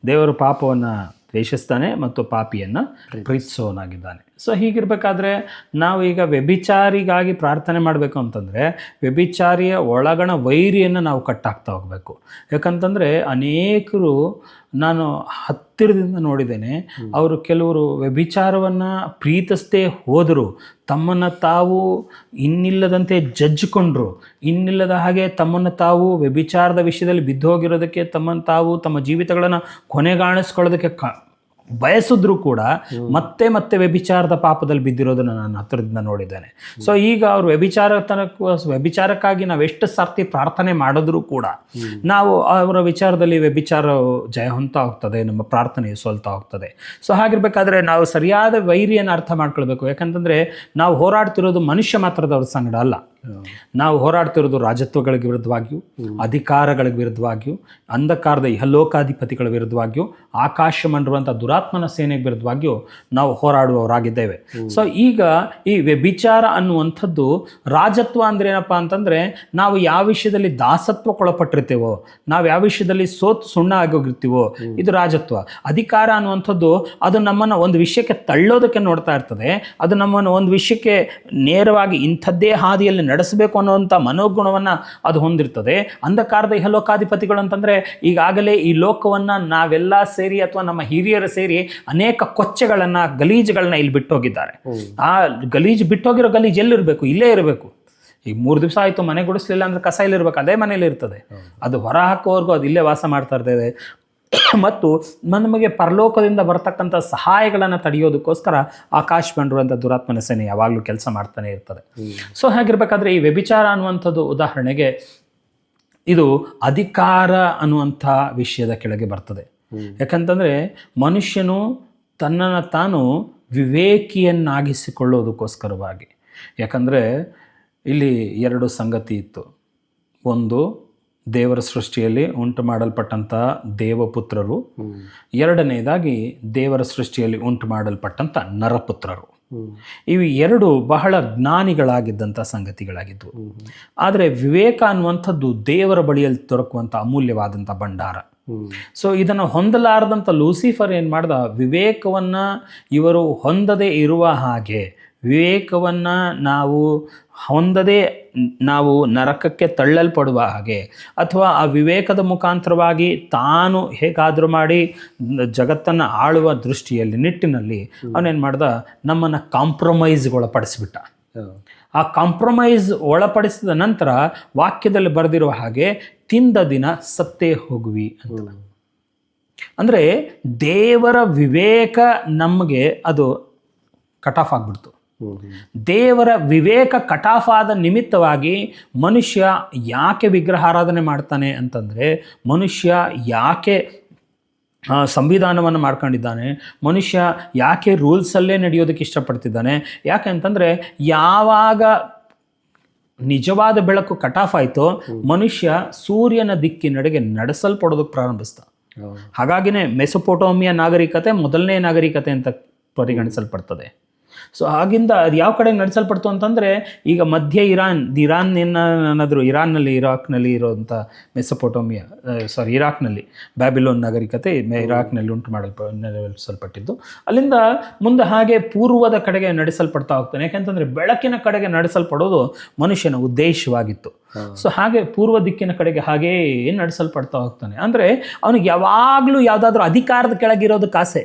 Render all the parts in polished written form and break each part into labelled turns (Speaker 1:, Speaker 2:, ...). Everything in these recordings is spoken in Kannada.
Speaker 1: ದೇವರು ಪಾಪವನ್ನು ದ್ವೇಷಿಸ್ತಾನೆ ಮತ್ತು ಪಾಪಿಯನ್ನು ಪ್ರೀತಿಸೋನಾಗಿದ್ದಾನೆ. ಸೊ ಹೀಗಿರಬೇಕಾದ್ರೆ ನಾವು ಈಗ ವ್ಯಭಿಚಾರಿಗಾಗಿ ಪ್ರಾರ್ಥನೆ ಮಾಡಬೇಕು ಅಂತಂದರೆ ವ್ಯಭಿಚಾರಿಯ ಒಳಗಣ ವೈರಿಯನ್ನು ನಾವು ಕಟ್ಟಾಕ್ತಾ ಹೋಗಬೇಕು. ಯಾಕಂತಂದರೆ ಅನೇಕರು ನಾನು ಹತ್ತಿರದಿಂದ ನೋಡಿದ್ದೇನೆ, ಅವರು ಕೆಲವರು ವ್ಯಭಿಚಾರವನ್ನು ಪ್ರೀತಿಸದೇ ಹೋದರು, ತಮ್ಮನ್ನು ತಾವು ಇನ್ನಿಲ್ಲದಂತೆ ಜಜ್ಜಿಕೊಂಡ್ರು, ಇನ್ನಿಲ್ಲದ ಹಾಗೆ ತಮ್ಮನ್ನು ತಾವು ವ್ಯಭಿಚಾರದ ವಿಷಯದಲ್ಲಿ ಬಿದ್ದೋಗಿರೋದಕ್ಕೆ ತಮ್ಮನ್ನು ತಾವು ತಮ್ಮ ಜೀವಿತಗಳನ್ನು ಕೊನೆಗಾಣಿಸ್ಕೊಳ್ಳೋದಕ್ಕೆ ಬಯಸಿದ್ರು ಕೂಡ ಮತ್ತೆ ಮತ್ತೆ ವ್ಯಭಿಚಾರದ ಪಾಪದಲ್ಲಿ ಬಿದ್ದಿರೋದನ್ನು ನಾನು ಹತ್ತಿರದಿಂದ ನೋಡಿದ್ದೇನೆ. ಸೊ ಈಗ ಅವರು ವ್ಯಭಿಚಾರಕ್ಕಾಗಿ ನಾವು ಎಷ್ಟು ಸರ್ತಿ ಪ್ರಾರ್ಥನೆ ಮಾಡಿದ್ರೂ ಕೂಡ ನಾವು ಅವರ ವಿಚಾರದಲ್ಲಿ ವ್ಯಭಿಚಾರ ಜಯ ಹೊಂತಾ ಹೋಗ್ತದೆ, ನಮ್ಮ ಪ್ರಾರ್ಥನೆ ಸೋಲ್ತಾ ಹೋಗ್ತದೆ. ಸೊ ಹಾಗಿರ್ಬೇಕಾದ್ರೆ ನಾವು ಸರಿಯಾದ ವೈರಿಯನ್ನು ಅರ್ಥ ಮಾಡ್ಕೊಳ್ಬೇಕು. ಯಾಕಂತಂದರೆ ನಾವು ಹೋರಾಡ್ತಿರೋದು ಮನುಷ್ಯ ಮಾತ್ರದವ್ರ ಸಂಗಡ ಅಲ್ಲ, ನಾವು ಹೋರಾಡ್ತಿರೋದು ರಾಜತ್ವಗಳಿಗೆ ವಿರುದ್ಧವಾಗಿಯೂ, ಅಧಿಕಾರಗಳಿಗೆ ವಿರುದ್ಧವಾಗಿಯೂ, ಅಂಧಕಾರದ ಇಹಲೋಕಾಧಿಪತಿಗಳ ವಿರುದ್ಧವಾಗಿಯೂ, ಆಕಾಶ ಮಂಡಿರುವಂಥ ದುರಾತ್ಮನ ಸೇನೆಗೆ ವಿರುದ್ಧವಾಗಿಯೂ ನಾವು ಹೋರಾಡುವವರಾಗಿದ್ದೇವೆ. ಸೊ ಈಗ ಈ ವ್ಯಭಿಚಾರ ಅನ್ನುವಂಥದ್ದು ರಾಜತ್ವ ಅಂದ್ರೆ ಏನಪ್ಪ ಅಂತಂದರೆ, ನಾವು ಯಾವ ವಿಷಯದಲ್ಲಿ ದಾಸತ್ವಕ್ಕೊಳಪಟ್ಟಿರ್ತೇವೋ, ನಾವು ಯಾವ ವಿಷಯದಲ್ಲಿ ಸುಣ್ಣ ಆಗೋಗಿರ್ತೀವೋ ಇದು ರಾಜತ್ವ. ಅಧಿಕಾರ ಅನ್ನುವಂಥದ್ದು ಅದು ನಮ್ಮನ್ನು ಒಂದು ವಿಷಯಕ್ಕೆ ತಳ್ಳೋದಕ್ಕೆ ನೋಡ್ತಾ ಇರ್ತದೆ, ಅದು ನಮ್ಮನ್ನು ಒಂದು ವಿಷಯಕ್ಕೆ ನೇರವಾಗಿ ಇಂಥದ್ದೇ ಹಾದಿಯಲ್ಲಿ ನಡೆಸಬೇಕು ಅನ್ನುವಂಥ ಮನೋಗುಣವನ್ನು ಅದು ಹೊಂದಿರ್ತದೆ. ಅಂಧಕಾರದ ಇಹಲೋಕಾಧಿಪತಿಗಳು ಅಂತಂದರೆ ಈಗಾಗಲೇ ಈ ಲೋಕವನ್ನು ನಾವೆಲ್ಲ ಸೇರಿ ಅಥವಾ ನಮ್ಮ ಹಿರಿಯರು ಸೇರಿ ಅನೇಕ ಕೊಚ್ಚೆಗಳನ್ನು ಗಲೀಜುಗಳನ್ನ ಇಲ್ಲಿ ಬಿಟ್ಟೋಗಿದ್ದಾರೆ. ಆ ಗಲೀಜು ಬಿಟ್ಟೋಗಿರೋ ಗಲೀಜು ಎಲ್ಲಿರಬೇಕು? ಇಲ್ಲೇ ಇರಬೇಕು. ಈಗ 3 ದಿವಸ ಆಯಿತು ಮನೆ ಗುಡಿಸ್ಲಿಲ್ಲ ಅಂದರೆ ಕಸ ಇಲ್ಲಿರ್ಬೇಕು, ಅದೇ ಮನೇಲಿ ಇರ್ತದೆ. ಅದು ಹೊರ ಹಾಕೋವರೆಗೂ ಅದು ಇಲ್ಲೇ ವಾಸ ಮಾಡ್ತಾ ಇರ್ತದೆ. ಮತ್ತು ನಮಗೆ ಪರಲೋಕದಿಂದ ಬರ್ತಕ್ಕಂಥ ಸಹಾಯಗಳನ್ನು ತಡೆಯೋದಕ್ಕೋಸ್ಕರ ಆಕಾಶ ಬಂದಿರುವಂಥ ದುರಾತ್ಮನ ಸೇನೆ ಯಾವಾಗಲೂ ಕೆಲಸ ಮಾಡ್ತಾನೆ ಇರ್ತದೆ. ಸೊ ಹಾಗಿರ್ಬೇಕಾದ್ರೆ ಈ ವ್ಯಭಿಚಾರ ಅನ್ನುವಂಥದ್ದು ಉದಾಹರಣೆಗೆ ಇದು ಅಧಿಕಾರ ಅನ್ನುವಂಥ ವಿಷಯದ ಕೆಳಗೆ ಬರ್ತದೆ. ಯಾಕಂತಂದರೆ ಮನುಷ್ಯನು ತನ್ನನ್ನು ತಾನು ವಿವೇಕಿಯನ್ನಾಗಿಸಿಕೊಳ್ಳೋದಕ್ಕೋಸ್ಕರವಾಗಿ, ಯಾಕಂದರೆ ಇಲ್ಲಿ 2 ಸಂಗತಿ ಇತ್ತು. ಒಂದು, ದೇವರ ಸೃಷ್ಟಿಯಲ್ಲಿ ಉಂಟು ಮಾಡಲ್ಪಟ್ಟಂಥ ದೇವಪುತ್ರರು, ಎರಡನೇದಾಗಿ ದೇವರ ಸೃಷ್ಟಿಯಲ್ಲಿ ಉಂಟು ಮಾಡಲ್ಪಟ್ಟಂಥ ನರಪುತ್ರರು. ಇವು 2 ಬಹಳ ಜ್ಞಾನಿಗಳಾಗಿದ್ದಂಥ ಸಂಗತಿಗಳಾಗಿದ್ವು. ಆದರೆ ವಿವೇಕ ಅನ್ನುವಂಥದ್ದು ದೇವರ ಬಳಿಯಲ್ಲಿ ದೊರಕುವಂಥ ಅಮೂಲ್ಯವಾದಂಥ ಭಂಡಾರ. ಸೊ ಇದನ್ನು ಹೊಂದಲಾರದಂಥ ಲೂಸಿಫರ್ ಏನು ಮಾಡ್ದ, ವಿವೇಕವನ್ನು ಇವರು ಹೊಂದದೇ ಇರುವ ಹಾಗೆ, ವಿವೇಕವನ್ನು ನಾವು ಹೊಂದದೇ ನಾವು ನರಕಕ್ಕೆ ತಳ್ಳಲ್ಪಡುವ ಹಾಗೆ, ಅಥವಾ ಆ ವಿವೇಕದ ಮುಖಾಂತರವಾಗಿ ತಾನು ಹೇಗಾದರೂ ಮಾಡಿ ಜಗತ್ತನ್ನು ಆಳುವ ದೃಷ್ಟಿಯಲ್ಲಿ ನಿಟ್ಟಿನಲ್ಲಿ ಅವನೇನು ಮಾಡ್ದ, ನಮ್ಮನ್ನು ಕಾಂಪ್ರಮೈಸ್ಗೆ ಒಳಪಡಿಸ್ಬಿಟ್ಟ. ಆ ಕಾಂಪ್ರಮೈಸ್ ಒಳಪಡಿಸಿದ ನಂತರ ವಾಕ್ಯದಲ್ಲಿ ಬರೆದಿರುವ ಹಾಗೆ ತಿಂದ ದಿನ ಸತ್ತೇ ಹೋಗುವಿ ಅಂತ. ಅಂದರೆ ದೇವರ ವಿವೇಕ ನಮಗೆ ಅದು ಕಟ್ ಆಫ್ ಆಗಿಬಿಡ್ತು. ದೇವರ ವಿವೇಕ ಕಟಾಫ್ ಆದ ನಿಮಿತ್ತವಾಗಿ ಮನುಷ್ಯ ಯಾಕೆ ವಿಗ್ರಹಾರಾಧನೆ ಮಾಡ್ತಾನೆ ಅಂತಂದರೆ, ಮನುಷ್ಯ ಯಾಕೆ ಸಂವಿಧಾನವನ್ನು ಮಾಡ್ಕೊಂಡಿದ್ದಾನೆ, ಮನುಷ್ಯ ಯಾಕೆ ರೂಲ್ಸಲ್ಲೇ ನಡೆಯೋದಕ್ಕೆ ಇಷ್ಟಪಡ್ತಿದ್ದಾನೆ, ಯಾಕೆ ಅಂತಂದರೆ ಯಾವಾಗ ನಿಜವಾದ ಬೆಳಕು ಕಟಾಫ್ ಆಯಿತೋ ಮನುಷ್ಯ ಸೂರ್ಯನ ದಿಕ್ಕಿನೆಡೆಗೆ ನಡೆಸಲ್ಪಡೋದಕ್ಕೆ ಪ್ರಾರಂಭಿಸ್ತ. ಹಾಗಾಗಿನೇ ಮೆಸೊಪೊಟೋಮಿಯಾ ನಾಗರಿಕತೆ ಮೊದಲನೇ ನಾಗರಿಕತೆ ಅಂತ ಪರಿಗಣಿಸಲ್ಪಡ್ತದೆ. ಸೊ ಆಗಿಂದ ಅದು ಯಾವ ಕಡೆಗೆ ನಡೆಸಲ್ಪಡ್ತು ಅಂತಂದರೆ, ಈಗ ಮಧ್ಯ ಏನಾದರೂ ಇರಾನ್ನಲ್ಲಿ ಇರಾಕ್ನಲ್ಲಿ ಇರೋಂಥ ಮೆಸೊಪೊಟೋಮಿಯಾ ಇರಾಕ್ನಲ್ಲಿ ಬ್ಯಾಬಿಲೋನ್ ನಾಗರಿಕತೆ ಇರಾಕ್ನಲ್ಲಿ ಉಂಟು ನಡೆಸಲ್ಪಟ್ಟಿದ್ದು. ಅಲ್ಲಿಂದ ಮುಂದೆ ಹಾಗೆ ಪೂರ್ವದ ಕಡೆಗೆ ನಡೆಸಲ್ಪಡ್ತಾ ಹೋಗ್ತಾನೆ. ಯಾಕೆಂತಂದರೆ ಬೆಳಕಿನ ಕಡೆಗೆ ನಡೆಸಲ್ಪಡೋದು ಮನುಷ್ಯನ ಉದ್ದೇಶವಾಗಿತ್ತು. ಸೊ ಹಾಗೆ ಪೂರ್ವ ದಿಕ್ಕಿನ ಕಡೆಗೆ ಹಾಗೇ ನಡೆಸಲ್ಪಡ್ತಾ ಹೋಗ್ತಾನೆ. ಅಂದರೆ ಅವನಿಗೆ ಯಾವಾಗಲೂ ಯಾವುದಾದ್ರೂ ಅಧಿಕಾರದ ಕೆಳಗಿರೋದಕ್ಕೆ ಆಸೆ.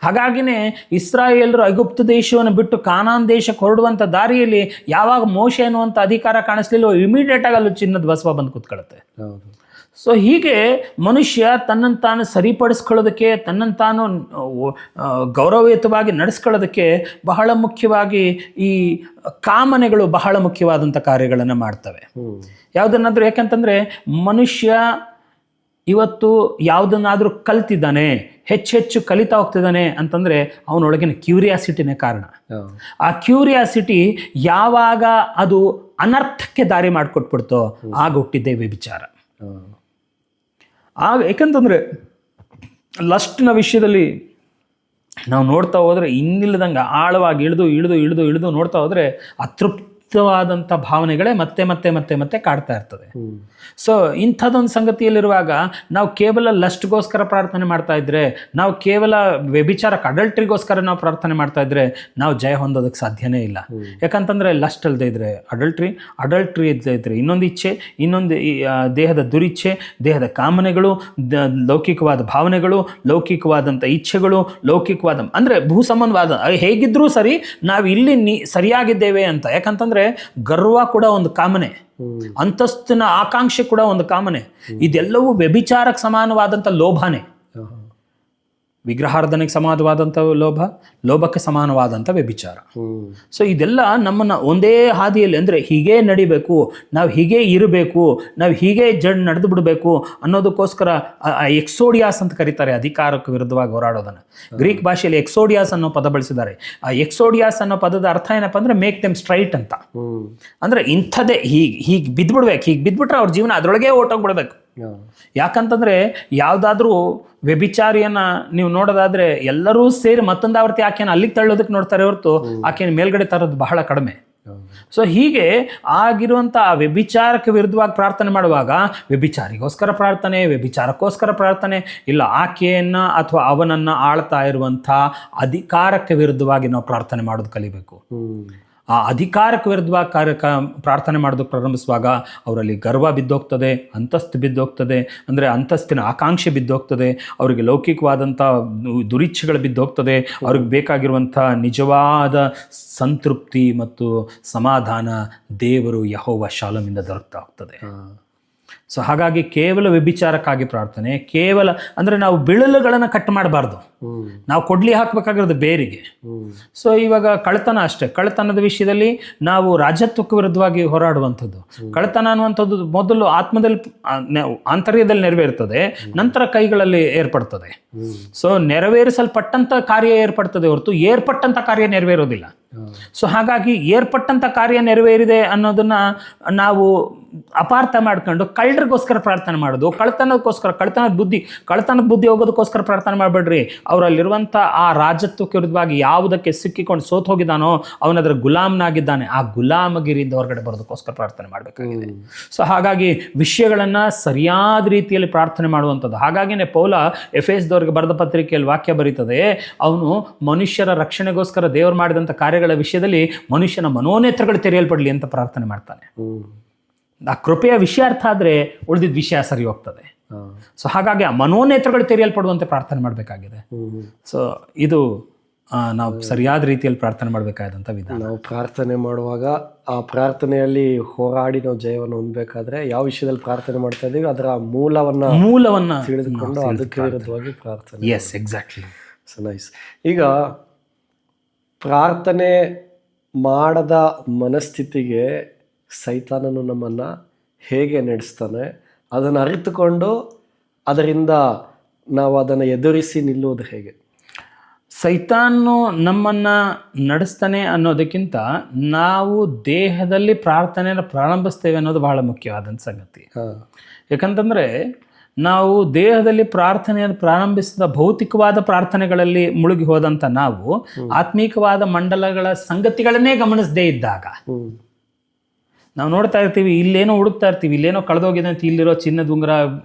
Speaker 1: ಹಾಗಾಗಿನೇ ಇಸ್ರಾಯೇಲರು ಐಗುಪ್ತ ದೇಶವನ್ನು ಬಿಟ್ಟು ಕಾನಾನ್ ದೇಶಕ್ಕೆ ಹೊರಡುವಂಥ ದಾರಿಯಲ್ಲಿ ಯಾವಾಗ ಮೋಶೆ ಅನ್ನುವಂಥ ಅಧಿಕಾರ ಕಾಣಿಸ್ಲಿಲ್ಲ, ಇಮಿಡಿಯೇಟ್ ಆಗಿ ಅಲ್ಲಿ ಚಿನ್ನದ ಬಸವ ಬಂದು ಕೂತ್ಕೊಳ್ಳುತ್ತೆ. ಸೊ ಹೀಗೆ ಮನುಷ್ಯ ತನ್ನನ್ನು ತಾನು ಸರಿಪಡಿಸ್ಕೊಳ್ಳೋದಕ್ಕೆ, ತನ್ನನ್ನು ತಾನು ಗೌರವಯುತವಾಗಿ ನಡೆಸ್ಕೊಳ್ಳೋದಕ್ಕೆ ಬಹಳ ಮುಖ್ಯವಾಗಿ ಈ ಕಾಮನೆಗಳು ಬಹಳ ಮುಖ್ಯವಾದಂಥ ಕಾರ್ಯಗಳನ್ನು ಮಾಡ್ತವೆ. ಯಾವುದನ್ನಾದ್ರೂ, ಯಾಕಂತಂದರೆ ಮನುಷ್ಯ ಇವತ್ತು ಯಾವುದನ್ನಾದರೂ ಕಲ್ತಿದ್ದಾನೆ, ಹೆಚ್ಚು ಕಲಿತಾ ಹೋಗ್ತಿದ್ದಾನೆ ಅಂತಂದರೆ ಅವನೊಳಗಿನ ಕ್ಯೂರಿಯಾಸಿಟಿನೇ ಕಾರಣ. ಆ ಕ್ಯೂರಿಯಾಸಿಟಿ ಯಾವಾಗ ಅದು ಅನರ್ಥಕ್ಕೆ ದಾರಿ ಮಾಡಿಕೊಟ್ಬಿಡ್ತೋ ಆಗ ಹುಟ್ಟಿದ್ದೇ ವ್ಯಭಿಚಾರ. ಆಗ ಯಾಕಂತಂದರೆ ಲಸ್ಟ್ನ ವಿಷಯದಲ್ಲಿ ನಾವು ನೋಡ್ತಾ ಹೋದರೆ ಇನ್ನಿಲ್ಲದಂಗೆ ಆಳವಾಗಿ ಇಳಿದು ನೋಡ್ತಾ ಹೋದರೆ ವಿಪರೀತವಾದಂಥ ಭಾವನೆಗಳೇ ಮತ್ತೆ ಮತ್ತೆ ಮತ್ತೆ ಮತ್ತೆ ಕಾಡ್ತಾ ಇರ್ತದೆ. ಸೊ ಇಂಥದ್ದೊಂದು ಸಂಗತಿಯಲ್ಲಿರುವಾಗ ನಾವು ಕೇವಲ ಲಸ್ಟ್ಗೋಸ್ಕರ ಪ್ರಾರ್ಥನೆ ಮಾಡ್ತಾ ಇದ್ರೆ, ನಾವು ಕೇವಲ ವ್ಯಭಿಚಾರಕ್ಕೆ ಅಡಲ್ಟ್ರಿಗೋಸ್ಕರ ನಾವು ಪ್ರಾರ್ಥನೆ ಮಾಡ್ತಾ ಇದ್ರೆ ನಾವು ಜಯ ಹೊಂದೋದಕ್ಕೆ ಸಾಧ್ಯನೇ ಇಲ್ಲ. ಯಾಕಂತಂದರೆ ಲಸ್ಟ್ ಅಲ್ಲದೆ ಇದ್ರೆ ಅಡಲ್ಟ್ರಿ ಇಲ್ಲದೆ ಇದ್ರೆ ಇನ್ನೊಂದು ಇಚ್ಛೆ, ಇನ್ನೊಂದು ದೇಹದ ದುರಿಚ್ಛೆ, ದೇಹದ ಕಾಮನೆಗಳು, ಲೌಕಿಕವಾದ ಭಾವನೆಗಳು, ಲೌಕಿಕವಾದಂಥ ಇಚ್ಛೆಗಳು, ಲೌಕಿಕವಾದ ಅಂದರೆ ಭೂ ಸಂಬಂಧವಾದ ಹೇಗಿದ್ರೂ ಸರಿ ನಾವು ಇಲ್ಲಿ ಸರಿಯಾಗಿದ್ದೇವೆ ಅಂತ. ಯಾಕಂತಂದರೆ ಗರ್ವ ಕೂಡ ಒಂದು ಕಾಮನೆ, ಅಂತಸ್ತಿನ ಆಕಾಂಕ್ಷೆ ಕೂಡ ಒಂದು ಕಾಮನೆ. ಇದೆಲ್ಲವೂ ವ್ಯಭಿಚಾರಕ್ಕೆ ಸಮಾನವಾದಂಥ ಲೋಭನೇ. ವಿಗ್ರಹಾರ್ಧನೆಗೆ ಸಮಾನವಾದಂಥ ಲೋಭಕ್ಕೆ ಸಮಾನವಾದಂಥ ವ್ಯಭಿಚಾರ. ಸೊ ಇದೆಲ್ಲ ನಮ್ಮನ್ನು ಒಂದೇ ಹಾದಿಯಲ್ಲಿ, ಅಂದರೆ ಹೀಗೇ ನಡಿಬೇಕು, ನಾವು ಹೀಗೇ ಇರಬೇಕು, ನಾವು ಹೀಗೇ ನಡೆದು ಬಿಡಬೇಕು ಅನ್ನೋದಕ್ಕೋಸ್ಕರ ಎಕ್ಸೋಡಿಯಾಸ್ ಅಂತ ಕರೀತಾರೆ, ಅಧಿಕಾರಕ್ಕೆ ವಿರುದ್ಧವಾಗಿ ಹೋರಾಡೋದನ್ನು. ಗ್ರೀಕ್ ಭಾಷೆಯಲ್ಲಿ ಎಕ್ಸೋಡಿಯಾಸ್ ಅನ್ನೋ ಪದ ಬಳಸಿದ್ದಾರೆ. ಆ ಎಕ್ಸೋಡಿಯಾಸ್ ಅನ್ನೋ ಪದದ ಅರ್ಥ ಏನಪ್ಪ ಅಂದರೆ ಮೇಕ್ ದೆಮ್ ಸ್ಟ್ರೈಟ್ ಅಂತ. ಅಂದರೆ ಇಂಥದ್ದೇ ಹೀಗೆ ಬಿದ್ದುಬಿಡ್ಬೇಕು, ಹೀಗೆ ಬಿದ್ದುಬಿಟ್ರೆ ಅವ್ರ ಜೀವನ ಅದರೊಳಗೆ ಓಟೋಗ್ಬಿಡ್ಬೇಕು. ಯಾಕಂತಂದರೆ ಯಾವುದಾದ್ರೂ ವ್ಯಭಿಚಾರಿಯನ್ನು ನೀವು ನೋಡೋದಾದರೆ ಎಲ್ಲರೂ ಸೇರಿ ಮತ್ತೊಂದು ಆವರ್ತಿ ಆಕೆಯನ್ನು ಅಲ್ಲಿಗೆ ತಳ್ಳೋದಕ್ಕೆ ನೋಡ್ತಾರೆ ಹೊರತು ಆಕೆಯನ್ನು ಮೇಲ್ಗಡೆ ತರೋದು ಬಹಳ ಕಡಿಮೆ. ಸೊ ಹೀಗೆ ಆಗಿರುವಂಥ ಆ ವ್ಯಭಿಚಾರಕ್ಕೆ ವಿರುದ್ಧವಾಗಿ ಪ್ರಾರ್ಥನೆ ಮಾಡುವಾಗ ವ್ಯಭಿಚಾರಿಗೋಸ್ಕರ ಪ್ರಾರ್ಥನೆ, ವ್ಯಭಿಚಾರಕ್ಕೋಸ್ಕರ ಪ್ರಾರ್ಥನೆ ಇಲ್ಲ, ಆಕೆಯನ್ನು ಅಥವಾ ಅವನನ್ನು ಆಳ್ತಾ ಇರುವಂಥ ಅಧಿಕಾರಕ್ಕೆ ವಿರುದ್ಧವಾಗಿ ನಾವು ಪ್ರಾರ್ಥನೆ ಮಾಡೋದು ಕಲಿಬೇಕು. ಆ ಅಧಿಕಾರಕ್ಕೆ ವಿರುದ್ಧವಾಗಿ ಪ್ರಾರ್ಥನೆ ಮಾಡೋದಕ್ಕೆ ಪ್ರಾರಂಭಿಸುವಾಗ ಅವರಲ್ಲಿ ಗರ್ವ ಬಿದ್ದೋಗ್ತದೆ, ಅಂತಸ್ತು ಬಿದ್ದೋಗ್ತದೆ, ಅಂದರೆ ಅಂತಸ್ತಿನ ಆಕಾಂಕ್ಷೆ ಬಿದ್ದೋಗ್ತದೆ, ಅವರಿಗೆ ಲೌಕಿಕವಾದಂಥ ದುರಿಚ್ಛೆಗಳು ಬಿದ್ದೋಗ್ತದೆ, ಅವ್ರಿಗೆ ಬೇಕಾಗಿರುವಂಥ ನಿಜವಾದ ಸಂತೃಪ್ತಿ ಮತ್ತು ಸಮಾಧಾನ ದೇವರು ಯೆಹೋವ ಶಾಲೋಮಿಂದ ದೊರಕ್ತಾ ಹೋಗ್ತದೆ. ಸೊ ಹಾಗಾಗಿ ಕೇವಲ ವ್ಯಭಿಚಾರಕ್ಕಾಗಿ ಪ್ರಾರ್ಥನೆ, ಕೇವಲ ಅಂದರೆ ನಾವು ಬಿಳಲುಗಳನ್ನು ಕಟ್ ಮಾಡಬಾರ್ದು, ನಾವು ಕೊಡ್ಲಿ ಹಾಕಬೇಕಾಗಿರೋದು ಬೇರಿಗೆ. ಸೊ ಇವಾಗ ಕಳ್ಳತನ ಅಷ್ಟೇ, ಕಳ್ಳತನದ ವಿಷಯದಲ್ಲಿ ನಾವು ರಾಜ್ಯತ್ವಕ್ಕೆ ವಿರುದ್ಧವಾಗಿ ಹೋರಾಡುವಂಥದ್ದು. ಕಳ್ಳತನ ಅನ್ನುವಂಥದ್ದು ಮೊದಲು ಆತ್ಮದಲ್ಲಿ ಆಂತರ್ಯದಲ್ಲಿ ನೆರವೇರ್ತದೆ, ನಂತರ ಕೈಗಳಲ್ಲಿ ಏರ್ಪಡ್ತದೆ. ಸೊ ನೆರವೇರಿಸಲ್ಪಟ್ಟಂಥ ಕಾರ್ಯ ಏರ್ಪಡ್ತದೆ ಹೊರತು ಏರ್ಪಟ್ಟಂಥ ಕಾರ್ಯ ನೆರವೇರೋದಿಲ್ಲ. ಸೊ ಹಾಗಾಗಿ ಏರ್ಪಟ್ಟಂಥ ಕಾರ್ಯ ನೆರವೇರಿದೆ ಅನ್ನೋದನ್ನ ನಾವು ಅಪಾರ್ಥ ಮಾಡ್ಕೊಂಡು ಕಳ್ಳರಿಗೋಸ್ಕರ ಪ್ರಾರ್ಥನೆ ಮಾಡೋದು, ಕಳ್ಳತನದ ಬುದ್ಧಿ ಹೋಗೋದಕ್ಕೋಸ್ಕರ ಪ್ರಾರ್ಥನೆ ಮಾಡಬೇಡ್ರಿ. ಅವರಲ್ಲಿರುವಂಥ ಆ ರಾಜ್ಯತ್ವಕ್ಕೆ ವಿರುದ್ಧವಾಗಿ ಯಾವುದಕ್ಕೆ ಸಿಕ್ಕಿಕೊಂಡು ಸೋತು ಹೋಗಿದ್ದಾನೋ ಅವನದರ ಗುಲಾಮನಾಗಿದ್ದಾನೆ, ಆ ಗುಲಾಮಗಿರಿಯಿಂದ ಹೊರಗಡೆ ಬರೋದಕ್ಕೋಸ್ಕರ ಪ್ರಾರ್ಥನೆ ಮಾಡಬೇಕಾಗಿದೆ. ಸೊ ಹಾಗಾಗಿ ವಿಷಯಗಳನ್ನು ಸರಿಯಾದ ರೀತಿಯಲ್ಲಿ ಪ್ರಾರ್ಥನೆ ಮಾಡುವಂಥದ್ದು. ಹಾಗಾಗಿನೇ ಪೌಲ ಎಫೆಸದವರಿಗೆ ಬರೆದ ಪತ್ರಿಕೆಯಲ್ಲಿ ವಾಕ್ಯ ಬರೀತದೆ, ಅವನು ಮನುಷ್ಯರ ರಕ್ಷಣೆಗೋಸ್ಕರ ದೇವರು ಮಾಡಿದಂಥ ಕಾರ್ಯಗಳ ವಿಷಯದಲ್ಲಿ ಮನುಷ್ಯನ ಮನೋನೇತ್ರಗಳು ತೆರೆಯಲ್ಪಡಲಿ ಅಂತ ಪ್ರಾರ್ಥನೆ ಮಾಡ್ತಾನೆ. ಆ ಕೃಪೆಯ ವಿಷಯ ಅರ್ಥ ಆದರೆ ಉಳಿದಿದ್ದ ವಿಷಯ ಸರಿ ಹೋಗ್ತದೆ. ಸೊ ಹಾಗಾಗಿ ಆ ಮನೋನೇತ್ರಗಳು ತೆರೆಯಲ್ಪಡುವಂತೆ ಪ್ರಾರ್ಥನೆ ಮಾಡಬೇಕಾಗಿದೆ. ಸೊ ಇದು ನಾವು ಸರಿಯಾದ ರೀತಿಯಲ್ಲಿ ಪ್ರಾರ್ಥನೆ ಮಾಡಬೇಕಾದಂಥ ವಿಧಾನ.
Speaker 2: ನಾವು ಪ್ರಾರ್ಥನೆ ಮಾಡುವಾಗ ಆ ಪ್ರಾರ್ಥನೆಯಲ್ಲಿ ಹೋರಾಡಿ ನಾವು ಜಯವನ್ನು ಹೊಂದಬೇಕಾದ್ರೆ ಯಾವ ವಿಷಯದಲ್ಲಿ ಪ್ರಾರ್ಥನೆ ಮಾಡ್ತಾ ಇದ್ದೀವಿ ಅದರ ಮೂಲವನ್ನು ತಿಳಿದುಕೊಂಡು ಅದಕ್ಕೆ ವಿರುದ್ಧವಾಗಿ ಪ್ರಾರ್ಥನೆ.
Speaker 1: Yes, exactly.
Speaker 2: So nice. ಈಗ ಪ್ರಾರ್ಥನೆ ಮಾಡದ ಮನಸ್ಥಿತಿಗೆ ಸೈತಾನನು ನಮ್ಮನ್ನು ಹೇಗೆ ನಡೆಸ್ತಾನೆ, ಅದನ್ನು ಅರಿತುಕೊಂಡು ಅದರಿಂದ ನಾವು ಅದನ್ನು ಎದುರಿಸಿ ನಿಲ್ಲುವುದು ಹೇಗೆ?
Speaker 1: ಸೈತಾನು ನಮ್ಮನ್ನು ನಡೆಸ್ತಾನೆ ಅನ್ನೋದಕ್ಕಿಂತ ನಾವು ದೇಹದಲ್ಲಿ ಪ್ರಾರ್ಥನೆಯನ್ನು ಪ್ರಾರಂಭಿಸ್ತೇವೆ ಅನ್ನೋದು ಬಹಳ ಮುಖ್ಯವಾದಂಥ ಸಂಗತಿ. ಯಾಕಂತಂದರೆ ನಾವು ದೇಹದಲ್ಲಿ ಪ್ರಾರ್ಥನೆಯನ್ನು ಪ್ರಾರಂಭಿಸಿದ ಭೌತಿಕವಾದ ಪ್ರಾರ್ಥನೆಗಳಲ್ಲಿ ಮುಳುಗಿ ಹೋದಂಥ ನಾವು ಆತ್ಮೀಕವಾದ ಮಂಡಲಗಳ ಸಂಗತಿಗಳನ್ನೇ ಗಮನಿಸದೇ ಇದ್ದಾಗ ನಾವು ನೋಡ್ತಾ ಇರ್ತೀವಿ, ಇಲ್ಲೇನೋ ಹುಡುಕ್ತಾ ಇರ್ತೀವಿ, ಇಲ್ಲೇನೋ ಕಳೆದೋಗಿದೆ ಅಂತ, ಇಲ್ಲಿರೋ ಚಿನ್ನದ ಉಂಗುರ